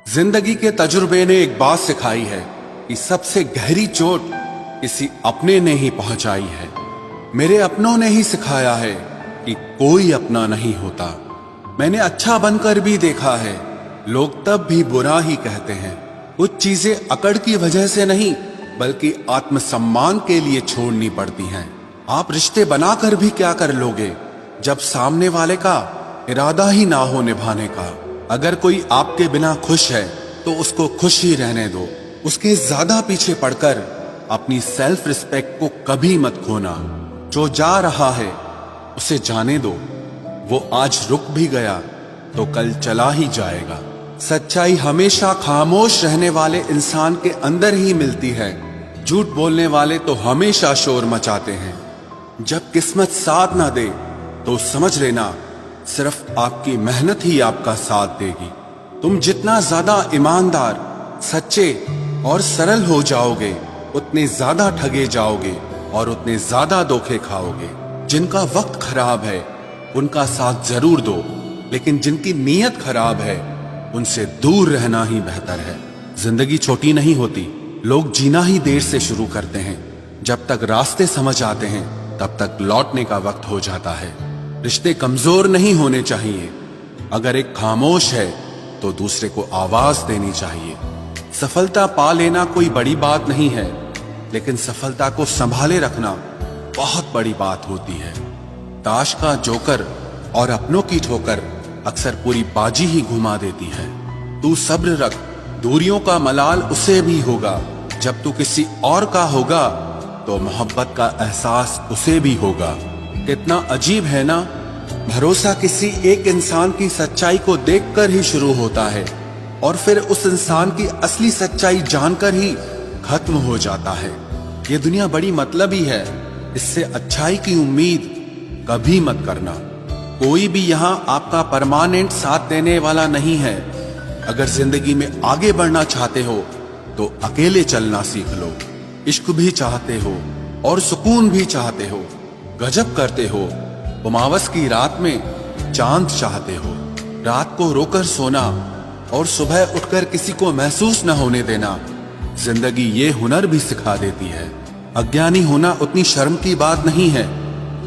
जिंदगी के तजुर्बे ने एक बात सिखाई है कि सबसे गहरी चोट किसी अपने ने ही पहुंचाई है। मेरे अपनों ने ही सिखाया है कि कोई अपना नहीं होता। मैंने अच्छा बनकर भी देखा है, लोग तब भी बुरा ही कहते हैं। कुछ चीजें अकड़ की वजह से नहीं बल्कि आत्मसम्मान के लिए छोड़नी पड़ती हैं। आप रिश्ते बनाकर भी क्या कर लोगे जब सामने वाले का इरादा ही ना हो निभाने का। अगर कोई आपके बिना खुश है तो उसको खुश ही रहने दो। उसके ज्यादा पीछे पड़कर अपनी सेल्फ रिस्पेक्ट को कभी मत खोना। जो जा रहा है उसे जाने दो, वो आज रुक भी गया तो कल चला ही जाएगा। सच्चाई हमेशा खामोश रहने वाले इंसान के अंदर ही मिलती है। झूठ बोलने वाले तो हमेशा शोर मचाते हैं। जब किस्मत साथ ना दे तो समझ लेना सिर्फ आपकी मेहनत ही आपका साथ देगी। तुम जितना ज्यादा ईमानदार, सच्चे और सरल हो जाओगे उतने ज्यादा ठगे जाओगे और उतने ज्यादा धोखे खाओगे। जिनका वक्त खराब है उनका साथ जरूर दो, लेकिन जिनकी नीयत खराब है उनसे दूर रहना ही बेहतर है। जिंदगी छोटी नहीं होती, लोग जीना ही देर से शुरू करते हैं। जब तक रास्ते समझ आते हैं तब तक लौटने का वक्त हो जाता है। रिश्ते कमजोर नहीं होने चाहिए। अगर एक खामोश है तो दूसरे को आवाज देनी चाहिए। सफलता पा लेना कोई बड़ी बात नहीं है, लेकिन सफलता को संभाले रखना बहुत बड़ी बात होती है। ताश का जोकर और अपनों की ठोकर अक्सर पूरी बाजी ही घुमा देती है। तू सब्र रख, दूरियों का मलाल उसे भी होगा। जब तू किसी और का होगा तो मोहब्बत का एहसास उसे भी होगा। कितना अजीब है ना, भरोसा किसी एक इंसान की सच्चाई को देखकर ही शुरू होता है और फिर उस इंसान की असली सच्चाई जानकर ही खत्म हो जाता है। ये दुनिया बड़ी मतलबी है, इससे अच्छाई की उम्मीद कभी मत करना। कोई भी यहाँ आपका परमानेंट साथ देने वाला नहीं है। अगर जिंदगी में आगे बढ़ना चाहते हो तो अकेले चलना सीख लो। इश्क भी चाहते हो और सुकून भी चाहते हो, गजब करते हो। उमावस की रात में चांद चाहते हो। रात को रोकर सोना और सुबह उठकर किसी को महसूस न होने देना जिंदगी ये हुनर भी सिखा देती है। अज्ञानी होना उतनी शर्म की बात नहीं है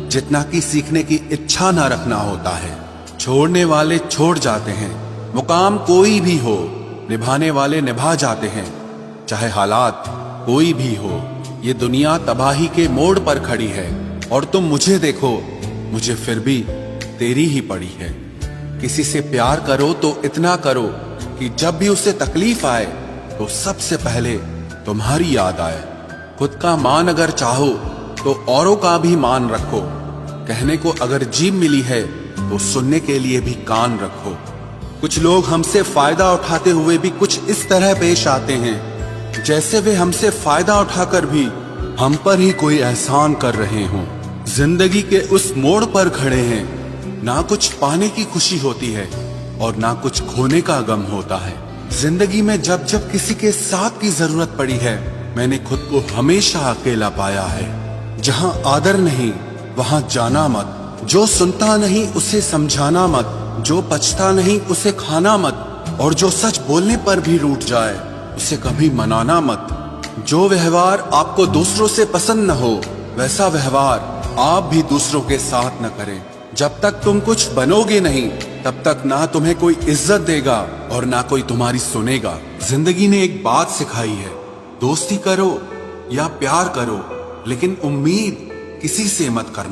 जितना कि सीखने की इच्छा ना रखना होता है। छोड़ने वाले छोड़ जाते हैं, मुकाम कोई भी हो, निभाने वाले निभा जाते हैं। चाहे हालात कोई भी हो, ये दुनिया तबाही के मोड़ पर खड़ी है और तुम मुझे देखो, मुझे फिर भी तेरी ही पड़ी है। किसी से प्यार करो तो इतना करो कि जब भी उसे तकलीफ आए तो सबसे पहले तुम्हारी याद आए। खुद का मान अगर चाहो तो औरों का भी मान रखो। कहने को अगर जीभ मिली है तो सुनने के लिए भी कान रखो। कुछ लोग हमसे फायदा उठाते हुए भी कुछ इस तरह पेश आते हैं जैसे वे हमसे फायदा उठाकर भी हम पर ही कोई एहसान कर रहे हों। जिंदगी के उस मोड़ पर खड़े हैं, ना कुछ पाने की खुशी होती है और ना कुछ खोने का गम होता है। जिंदगी में जब जब किसी के साथ की जरूरत पड़ी है, मैंने खुद को हमेशा अकेला पाया है। जहां आदर नहीं वहां जाना मत। जो सुनता नहीं उसे समझाना मत। जो पछता नहीं उसे खाना मत। और जो सच बोलने पर भी रूठ जाए उसे कभी मनाना मत। जो व्यवहार आपको दूसरों से पसंद न हो वैसा व्यवहार आप भी दूसरों के साथ न करें। जब तक तुम कुछ बनोगे नहीं तब तक ना तुम्हें कोई इज्जत देगा और ना कोई तुम्हारी सुनेगा। जिंदगी ने एक बात सिखाई है, दोस्ती करो या प्यार करो, लेकिन उम्मीद किसी से मत करना।